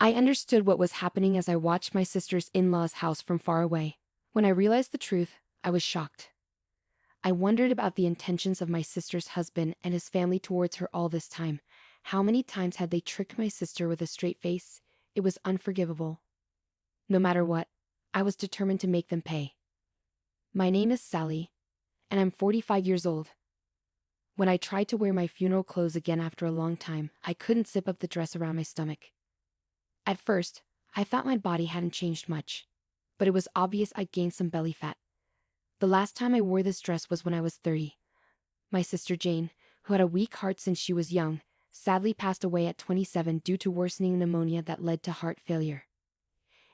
I understood what was happening as I watched my sister's in-laws' house from far away. When I realized the truth, I was shocked. I wondered about the intentions of my sister's husband and his family towards her all this time. How many times had they tricked my sister with a straight face? It was unforgivable. No matter what, I was determined to make them pay. My name is Sally, and I'm 45 years old. When I tried to wear my funeral clothes again after a long time, I couldn't zip up the dress around my stomach. At first, I thought my body hadn't changed much, but it was obvious I'd gained some belly fat. The last time I wore this dress was when I was 30. My sister Jane, who had a weak heart since she was young, sadly passed away at 27 due to worsening pneumonia that led to heart failure.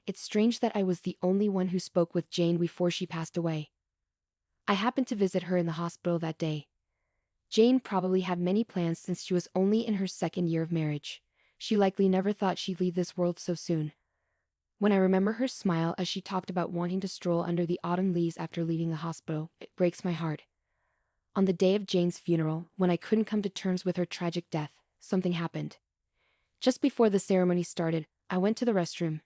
It's strange that I was the only one who spoke with Jane before she passed away. I happened to visit her in the hospital that day. Jane probably had many plans since she was only in her second year of marriage. She likely never thought she'd leave this world so soon. When I remember her smile as she talked about wanting to stroll under the autumn leaves after leaving the hospital, it breaks my heart. On the day of Jane's funeral, when I couldn't come to terms with her tragic death, something happened. Just before the ceremony started, I went to the restroom.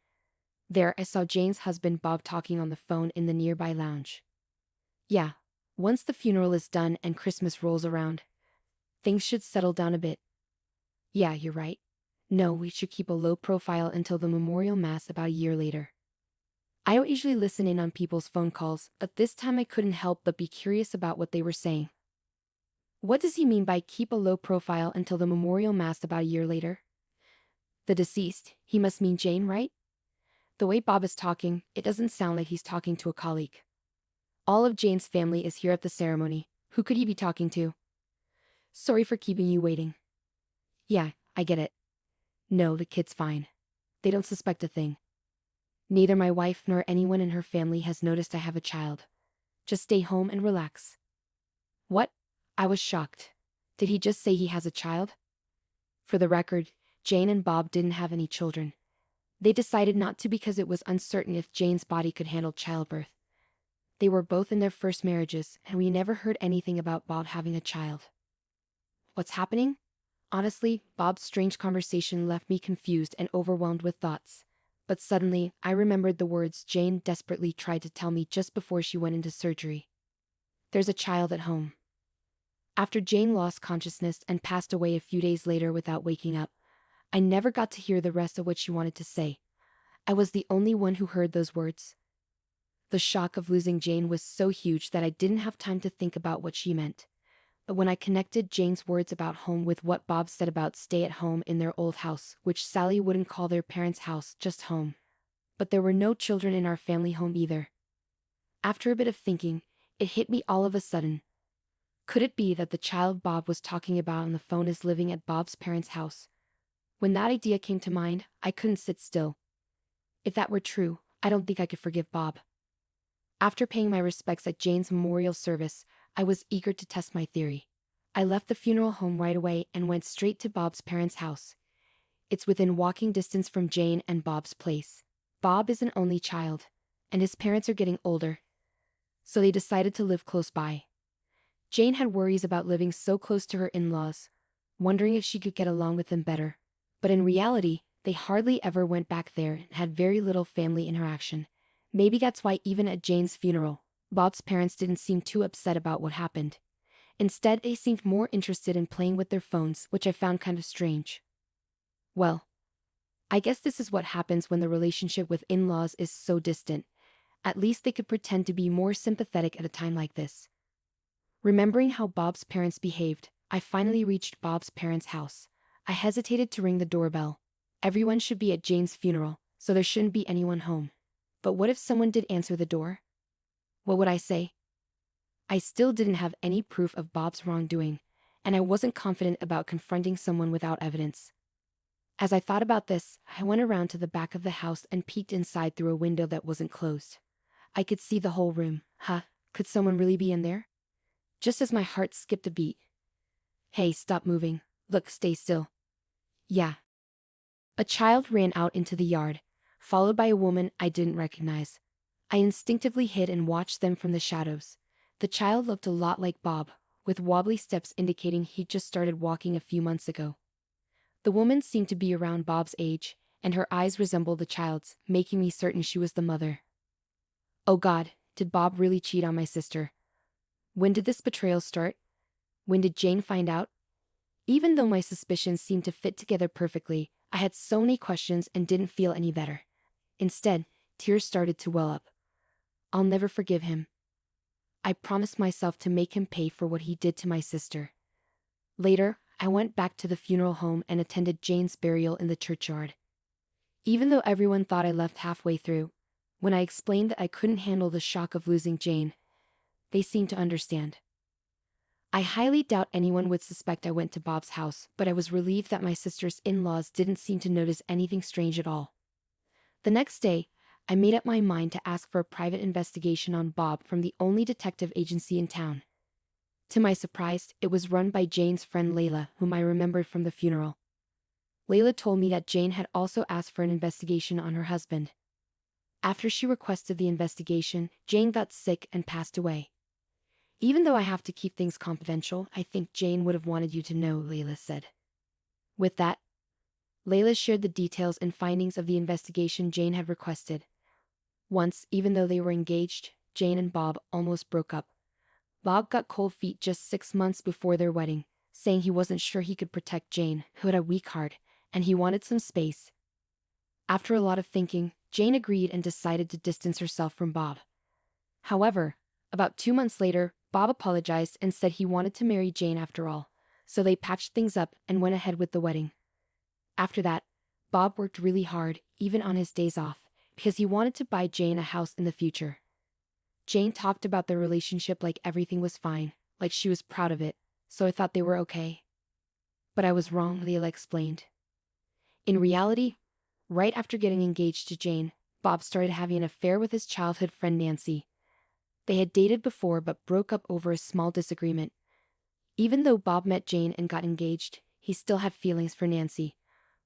There I saw Jane's husband Bob talking on the phone in the nearby lounge. Yeah, once the funeral is done and Christmas rolls around, things should settle down a bit. Yeah, you're right. No, we should keep a low profile until the memorial mass about a year later. I don't usually listen in on people's phone calls, but this time I couldn't help but be curious about what they were saying. What does he mean by keep a low profile until the memorial mass about a year later? The deceased, he must mean Jane, right? The way Bob is talking, it doesn't sound like he's talking to a colleague. All of Jane's family is here at the ceremony. Who could he be talking to? Sorry for keeping you waiting. Yeah, I get it. No, the kid's fine. They don't suspect a thing. Neither my wife nor anyone in her family has noticed I have a child. Just stay home and relax. What? I was shocked. Did he just say he has a child? For the record, Jane and Bob didn't have any children. They decided not to because it was uncertain if Jane's body could handle childbirth. They were both in their first marriages, and we never heard anything about Bob having a child. What's happening? Honestly, Bob's strange conversation left me confused and overwhelmed with thoughts. But suddenly, I remembered the words Jane desperately tried to tell me just before she went into surgery. There's a child at home. After Jane lost consciousness and passed away a few days later without waking up, I never got to hear the rest of what she wanted to say. I was the only one who heard those words. The shock of losing Jane was so huge that I didn't have time to think about what she meant. But when I connected Jane's words about home with what Bob said about stay at home in their old house, which Sally wouldn't call their parents' house, just home. But there were no children in our family home either. After a bit of thinking, it hit me all of a sudden. Could it be that the child Bob was talking about on the phone is living at Bob's parents' house? When that idea came to mind, I couldn't sit still. If that were true, I don't think I could forgive Bob. After paying my respects at Jane's memorial service, I was eager to test my theory. I left the funeral home right away and went straight to Bob's parents' house. It's within walking distance from Jane and Bob's place. Bob is an only child, and his parents are getting older, so they decided to live close by. Jane had worries about living so close to her in-laws, wondering if she could get along with them better. But in reality, they hardly ever went back there and had very little family interaction. Maybe that's why even at Jane's funeral, Bob's parents didn't seem too upset about what happened. Instead, they seemed more interested in playing with their phones, which I found kind of strange. Well, I guess this is what happens when the relationship with in-laws is so distant. At least they could pretend to be more sympathetic at a time like this. Remembering how Bob's parents behaved, I finally reached Bob's parents' house. I hesitated to ring the doorbell. Everyone should be at Jane's funeral, so there shouldn't be anyone home. But what if someone did answer the door? What would I say? I still didn't have any proof of Bob's wrongdoing, and I wasn't confident about confronting someone without evidence. As I thought about this, I went around to the back of the house and peeked inside through a window that wasn't closed. I could see the whole room. Could someone really be in there? Just as my heart skipped a beat. Hey, stop moving. Look, stay still. Yeah. A child ran out into the yard, followed by a woman I didn't recognize. I instinctively hid and watched them from the shadows. The child looked a lot like Bob, with wobbly steps indicating he'd just started walking a few months ago. The woman seemed to be around Bob's age, and her eyes resembled the child's, making me certain she was the mother. Oh God, did Bob really cheat on my sister? When did this betrayal start? When did Jane find out? Even though my suspicions seemed to fit together perfectly, I had so many questions and didn't feel any better. Instead, tears started to well up. I'll never forgive him. I promised myself to make him pay for what he did to my sister. Later, I went back to the funeral home and attended Jane's burial in the churchyard. Even though everyone thought I left halfway through, when I explained that I couldn't handle the shock of losing Jane, they seemed to understand. I highly doubt anyone would suspect I went to Bob's house, but I was relieved that my sister's in-laws didn't seem to notice anything strange at all. The next day, I made up my mind to ask for a private investigation on Bob from the only detective agency in town. To my surprise, it was run by Jane's friend Layla, whom I remembered from the funeral. Layla told me that Jane had also asked for an investigation on her husband. After she requested the investigation, Jane got sick and passed away. Even though I have to keep things confidential, I think Jane would have wanted you to know, Layla said. With that, Layla shared the details and findings of the investigation Jane had requested. Once, even though they were engaged, Jane and Bob almost broke up. Bob got cold feet just 6 months before their wedding, saying he wasn't sure he could protect Jane, who had a weak heart, and he wanted some space. After a lot of thinking, Jane agreed and decided to distance herself from Bob. However, about 2 months later, Bob apologized and said he wanted to marry Jane after all, so they patched things up and went ahead with the wedding. After that, Bob worked really hard, even on his days off, because he wanted to buy Jane a house in the future. Jane talked about their relationship like everything was fine, like she was proud of it, so I thought they were okay. But I was wrong, Layla explained. In reality, right after getting engaged to Jane, Bob started having an affair with his childhood friend Nancy. They had dated before but broke up over a small disagreement. Even though Bob met Jane and got engaged, he still had feelings for Nancy.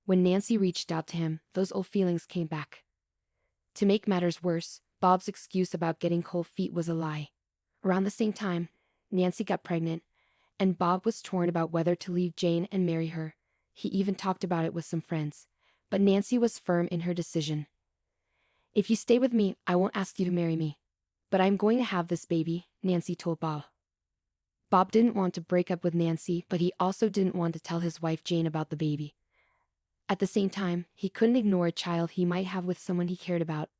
When Nancy reached out to him, those old feelings came back. To make matters worse, Bob's excuse about getting cold feet was a lie. Around the same time, Nancy got pregnant, and Bob was torn about whether to leave Jane and marry her. He even talked about it with some friends, but Nancy was firm in her decision. "If you stay with me, I won't ask you to marry me. But I'm going to have this baby," Nancy told Bob. Bob didn't want to break up with Nancy, but he also didn't want to tell his wife Jane about the baby. At the same time, he couldn't ignore a child he might have with someone he cared about.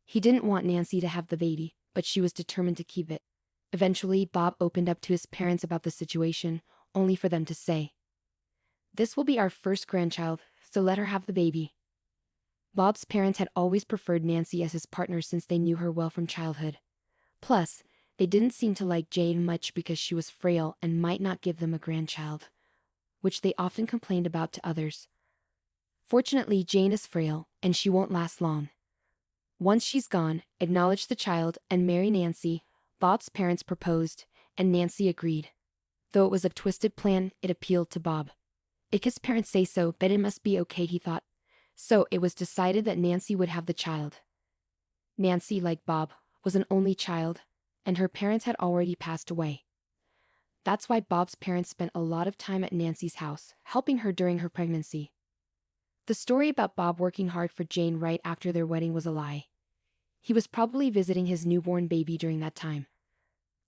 He didn't want Nancy to have the baby, but she was determined to keep it. Eventually, Bob opened up to his parents about the situation, only for them to say, "This will be our first grandchild, so let her have the baby." Bob's parents had always preferred Nancy as his partner since they knew her well from childhood. Plus, they didn't seem to like Jane much because she was frail and might not give them a grandchild, which they often complained about to others. Fortunately, Jane is frail, and she won't last long. Once she's gone, acknowledge the child and marry Nancy, Bob's parents proposed, and Nancy agreed. Though it was a twisted plan, it appealed to Bob. If his parents say so, then it must be okay, he thought. So it was decided that Nancy would have the child. Nancy, like Bob, was an only child, and her parents had already passed away. That's why Bob's parents spent a lot of time at Nancy's house, helping her during her pregnancy. The story about Bob working hard for Jane right after their wedding was a lie. He was probably visiting his newborn baby during that time.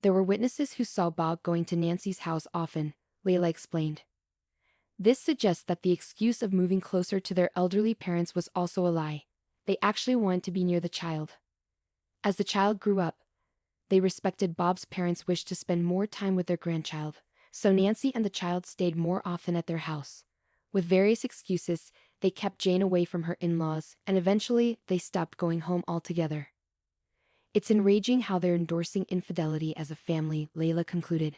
There were witnesses who saw Bob going to Nancy's house often, Layla explained. This suggests that the excuse of moving closer to their elderly parents was also a lie. They actually wanted to be near the child. As the child grew up, they respected Bob's parents' wish to spend more time with their grandchild, so Nancy and the child stayed more often at their house. With various excuses, they kept Jane away from her in-laws, and eventually, they stopped going home altogether. It's enraging how they're endorsing infidelity as a family, Layla concluded.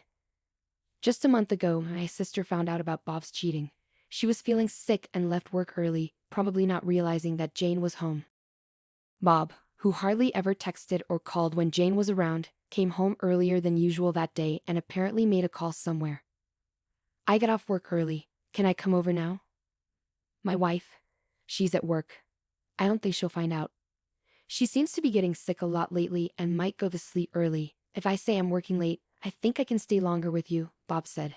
Just a month ago, my sister found out about Bob's cheating. She was feeling sick and left work early, probably not realizing that Jane was home. Bob, who hardly ever texted or called when Jane was around, came home earlier than usual that day and apparently made a call somewhere. "I got off work early. Can I come over now?" "My wife? She's at work. I don't think she'll find out. She seems to be getting sick a lot lately and might go to sleep early. If I say I'm working late, I think I can stay longer with you," Bob said.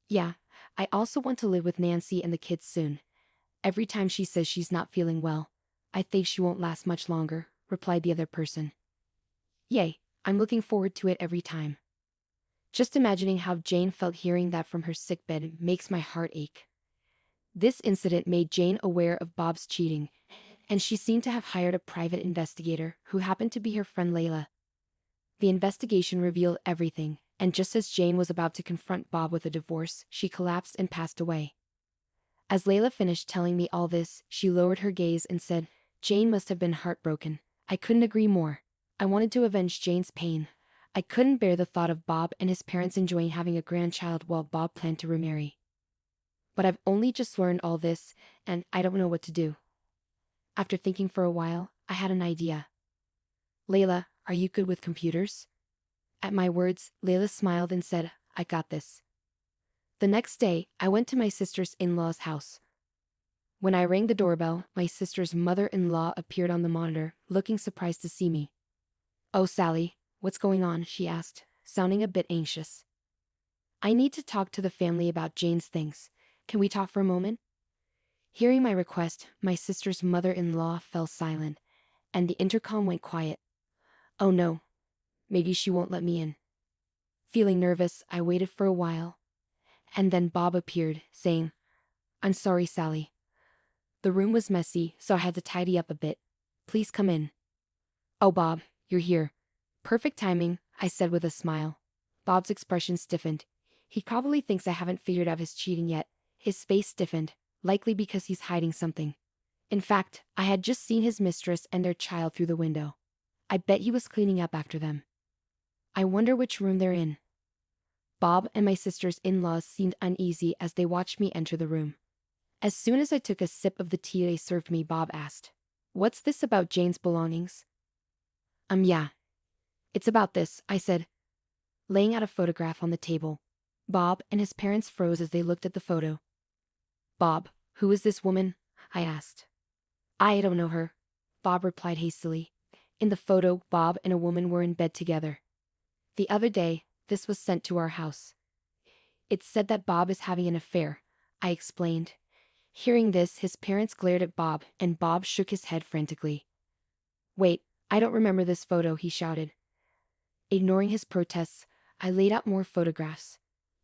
"Yeah, I also want to live with Nancy and the kids soon. Every time she says she's not feeling well. I think she won't last much longer, replied the other person. Yay, I'm looking forward to it every time. Just imagining how Jane felt hearing that from her sickbed makes my heart ache. This incident made Jane aware of Bob's cheating, and she seemed to have hired a private investigator who happened to be her friend Layla. The investigation revealed everything, and just as Jane was about to confront Bob with a divorce, she collapsed and passed away. As Layla finished telling me all this, she lowered her gaze and said, Jane must have been heartbroken. I couldn't agree more. I wanted to avenge Jane's pain. I couldn't bear the thought of Bob and his parents enjoying having a grandchild while Bob planned to remarry. But I've only just learned all this, and I don't know what to do. After thinking for a while, I had an idea. Layla, are you good with computers? At my words, Layla smiled and said, I got this. The next day, I went to my sister's in-law's house. When I rang the doorbell, my sister's mother-in-law appeared on the monitor, looking surprised to see me. Oh, Sally, what's going on? She asked, sounding a bit anxious. I need to talk to the family about Jane's things. Can we talk for a moment? Hearing my request, my sister's mother-in-law fell silent, and the intercom went quiet. Oh no. Maybe she won't let me in. Feeling nervous, I waited for a while. And then Bob appeared, saying, I'm sorry, Sally. The room was messy, so I had to tidy up a bit. Please come in. Oh, Bob, you're here. Perfect timing, I said with a smile. Bob's expression stiffened. He probably thinks I haven't figured out his cheating yet. His face stiffened, likely because he's hiding something. In fact, I had just seen his mistress and their child through the window. I bet he was cleaning up after them. I wonder which room they're in. Bob and my sister's in-laws seemed uneasy as they watched me enter the room. As soon as I took a sip of the tea they served me, Bob asked, What's this about Jane's belongings? Yeah. It's about this, I said, laying out a photograph on the table. Bob and his parents froze as they looked at the photo. Bob, who is this woman? I asked. I don't know her, Bob replied hastily. In the photo, Bob and a woman were in bed together. The other day, this was sent to our house. It said that Bob is having an affair, I explained. Hearing this, his parents glared at Bob, and Bob shook his head frantically. Wait, I don't remember this photo, he shouted. Ignoring his protests, I laid out more photographs.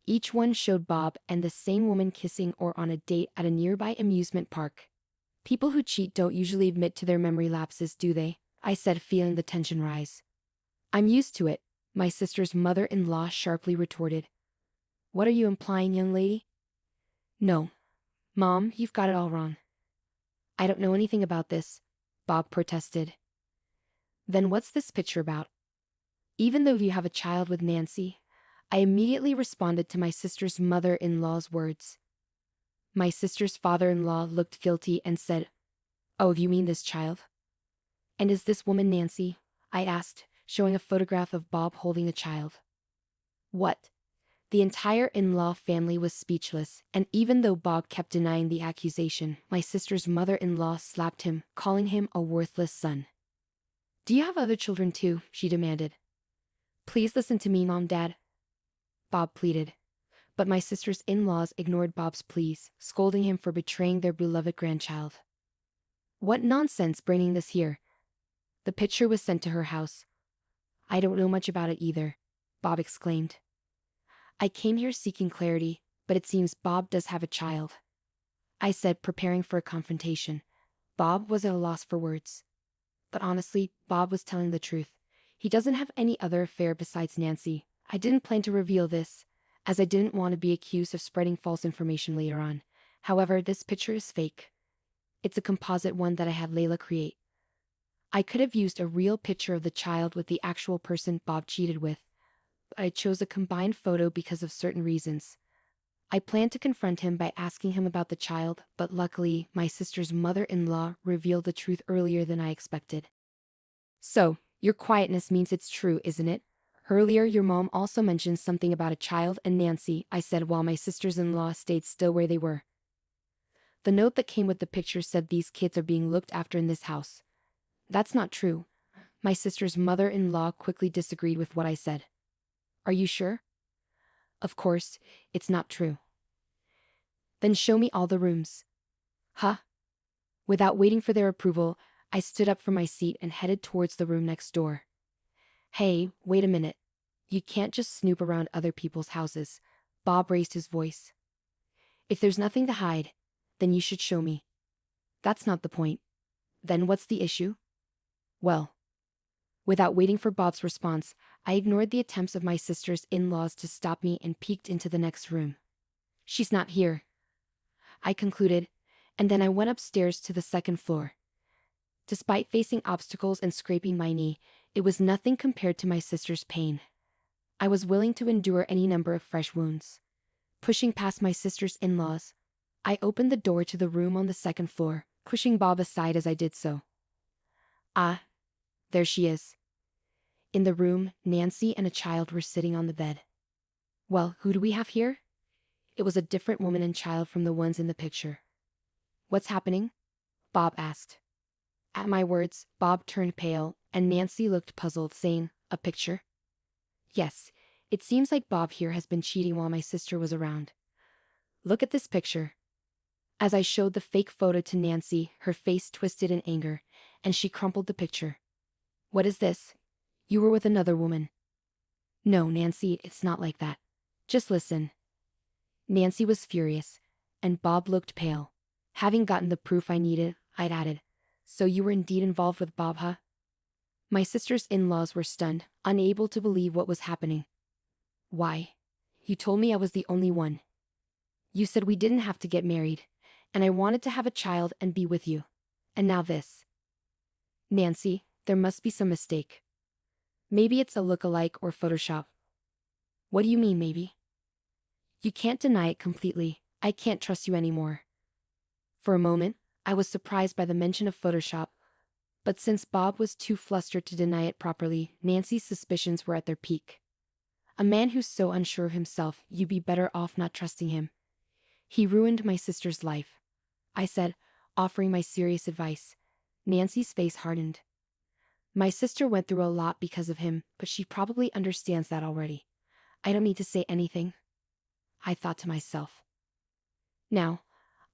Each one showed Bob and the same woman kissing or on a date at a nearby amusement park. People who cheat don't usually admit to their memory lapses, do they? I said, feeling the tension rise. I'm used to it, my sister's mother-in-law sharply retorted. What are you implying, young lady? No. Mom, you've got it all wrong. I don't know anything about this, Bob protested. Then what's this picture about? Even though you have a child with Nancy, I immediately responded to my sister's mother-in-law's words. My sister's father-in-law looked guilty and said, Oh, you mean this child? And is this woman Nancy? I asked, showing a photograph of Bob holding a child. What? The entire in-law family was speechless, and even though Bob kept denying the accusation, my sister's mother-in-law slapped him, calling him a worthless son. Do you have other children too? She demanded. Please listen to me, Mom, Dad, Bob pleaded. But my sister's in-laws ignored Bob's pleas, scolding him for betraying their beloved grandchild. What nonsense bringing this here? The picture was sent to her house. I don't know much about it either, Bob exclaimed. I came here seeking clarity, but it seems Bob does have a child, I said, preparing for a confrontation. Bob was at a loss for words. But honestly, Bob was telling the truth. He doesn't have any other affair besides Nancy. I didn't plan to reveal this, as I didn't want to be accused of spreading false information later on. However, this picture is fake. It's a composite one that I had Layla create. I could have used a real picture of the child with the actual person Bob cheated with, but I chose a combined photo because of certain reasons. I planned to confront him by asking him about the child, but luckily, my sister's mother-in-law revealed the truth earlier than I expected. So, your quietness means it's true, isn't it? Earlier, your mom also mentioned something about a child and Nancy, I said while my sisters-in-law stayed still where they were. The note that came with the picture said these kids are being looked after in this house. That's not true. My sister's mother-in-law quickly disagreed with what I said. Are you sure? Of course, it's not true. Then show me all the rooms. Huh? Without waiting for their approval, I stood up from my seat and headed towards the room next door. Hey, wait a minute. You can't just snoop around other people's houses. Bob raised his voice. If there's nothing to hide, then you should show me. That's not the point. Then what's the issue? Well, without waiting for Bob's response, I ignored the attempts of my sister's in-laws to stop me and peeked into the next room. She's not here, I concluded, and then I went upstairs to the second floor. Despite facing obstacles and scraping my knee, it was nothing compared to my sister's pain. I was willing to endure any number of fresh wounds. Pushing past my sister's in-laws, I opened the door to the room on the second floor, pushing Bob aside as I did so. Ah, there she is. In the room, Nancy and a child were sitting on the bed. Well, who do we have here? It was a different woman and child from the ones in the picture. What's happening? Bob asked. At my words, Bob turned pale, and Nancy looked puzzled, saying, "A picture?" Yes, it seems like Bob here has been cheating while my sister was around. Look at this picture. As I showed the fake photo to Nancy, her face twisted in anger, and she crumpled the picture. What is this? You were with another woman. No, Nancy, it's not like that. Just listen. Nancy was furious, and Bob looked pale. Having gotten the proof I needed, I'd added, "So you were indeed involved with Bob, huh?" My sister's in-laws were stunned, unable to believe what was happening. Why? You told me I was the only one. You said we didn't have to get married, and I wanted to have a child and be with you. And now this. Nancy, there must be some mistake. Maybe it's a look-alike or Photoshop. What do you mean, maybe? You can't deny it completely. I can't trust you anymore. For a moment, I was surprised by the mention of Photoshop, but since Bob was too flustered to deny it properly, Nancy's suspicions were at their peak. A man who's so unsure of himself, you'd be better off not trusting him. He ruined my sister's life, I said, offering my serious advice. Nancy's face hardened. My sister went through a lot because of him, but she probably understands that already. I don't need to say anything, I thought to myself. Now,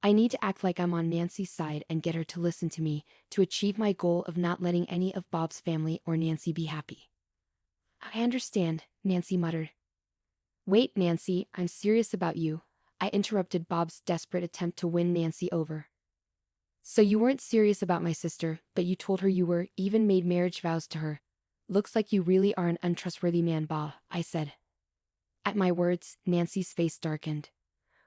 I need to act like I'm on Nancy's side and get her to listen to me to achieve my goal of not letting any of Bob's family or Nancy be happy. I understand, Nancy muttered. Wait, Nancy, I'm serious about you, I interrupted Bob's desperate attempt to win Nancy over. So you weren't serious about my sister, but you told her you were, even made marriage vows to her. Looks like you really are an untrustworthy man, Bob, I said. At my words, Nancy's face darkened.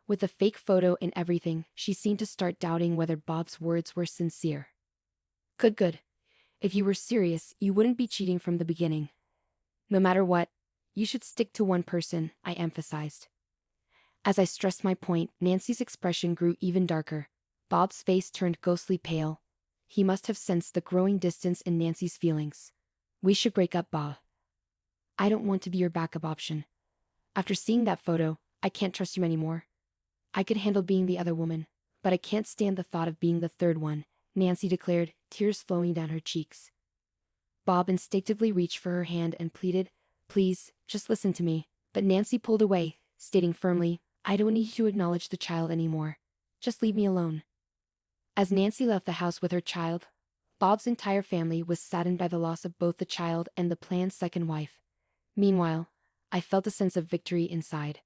With a fake photo and everything, she seemed to start doubting whether Bob's words were sincere. Good. If you were serious, you wouldn't be cheating from the beginning. No matter what, you should stick to one person, I emphasized. As I stressed my point, Nancy's expression grew even darker. Bob's face turned ghostly pale. He must have sensed the growing distance in Nancy's feelings. We should break up, Bob. I don't want to be your backup option. After seeing that photo, I can't trust you anymore. I could handle being the other woman, but I can't stand the thought of being the third one, Nancy declared, tears flowing down her cheeks. Bob instinctively reached for her hand and pleaded, "Please, just listen to me." But Nancy pulled away, stating firmly, "I don't need you to acknowledge the child anymore. Just leave me alone." As Nancy left the house with her child, Bob's entire family was saddened by the loss of both the child and the planned second wife. Meanwhile, I felt a sense of victory inside.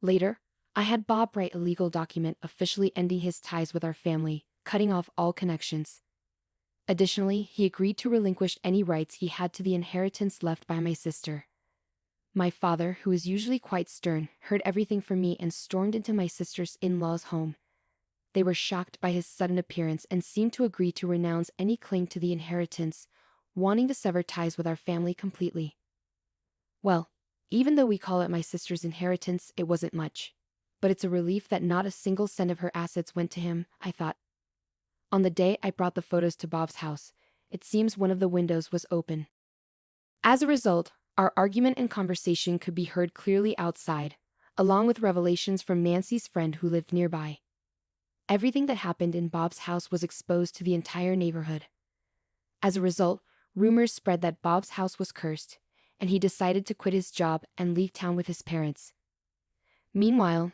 Later, I had Bob write a legal document officially ending his ties with our family, cutting off all connections. Additionally, he agreed to relinquish any rights he had to the inheritance left by my sister. My father, who is usually quite stern, heard everything from me and stormed into my sister's in-laws' home. They were shocked by his sudden appearance and seemed to agree to renounce any claim to the inheritance, wanting to sever ties with our family completely. Well, even though we call it my sister's inheritance, it wasn't much. But it's a relief that not a single cent of her assets went to him, I thought. On the day I brought the photos to Bob's house, it seems one of the windows was open. As a result, our argument and conversation could be heard clearly outside, along with revelations from Nancy's friend who lived nearby. Everything that happened in Bob's house was exposed to the entire neighborhood. As a result, rumors spread that Bob's house was cursed, and he decided to quit his job and leave town with his parents. Meanwhile,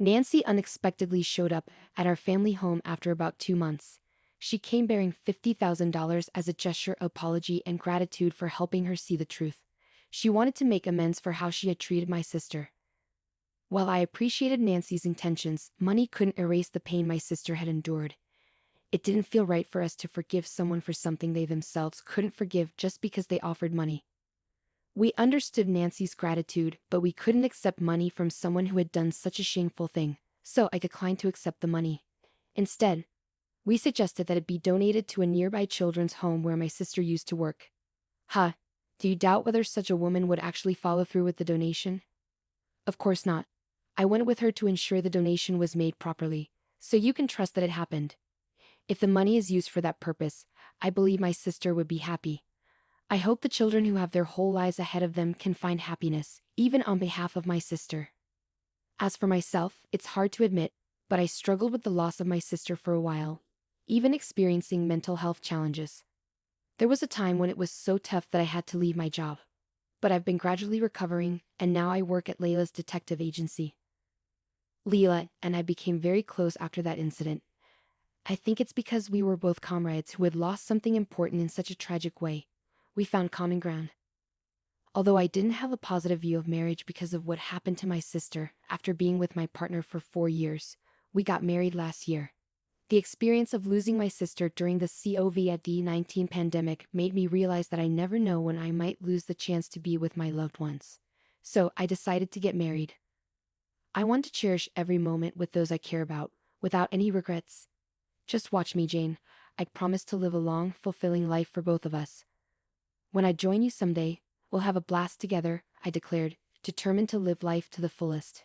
Nancy unexpectedly showed up at our family home after about 2 months. She came bearing $50,000 as a gesture of apology and gratitude for helping her see the truth. She wanted to make amends for how she had treated my sister. While I appreciated Nancy's intentions, money couldn't erase the pain my sister had endured. It didn't feel right for us to forgive someone for something they themselves couldn't forgive just because they offered money. We understood Nancy's gratitude, but we couldn't accept money from someone who had done such a shameful thing, so I declined to accept the money. Instead, we suggested that it be donated to a nearby children's home where my sister used to work. Huh, do you doubt whether such a woman would actually follow through with the donation? Of course not. I went with her to ensure the donation was made properly, so you can trust that it happened. If the money is used for that purpose, I believe my sister would be happy. I hope the children who have their whole lives ahead of them can find happiness, even on behalf of my sister. As for myself, it's hard to admit, but I struggled with the loss of my sister for a while, even experiencing mental health challenges. There was a time when it was so tough that I had to leave my job. But I've been gradually recovering, and now I work at Layla's detective agency. Leela and I became very close after that incident. I think it's because we were both comrades who had lost something important in such a tragic way. We found common ground. Although I didn't have a positive view of marriage because of what happened to my sister after being with my partner for 4 years, we got married last year. The experience of losing my sister during the COVID-19 pandemic made me realize that I never know when I might lose the chance to be with my loved ones. So I decided to get married. I want to cherish every moment with those I care about, without any regrets. Just watch me, Jane. I promise to live a long, fulfilling life for both of us. When I join you someday, we'll have a blast together, I declared, determined to live life to the fullest.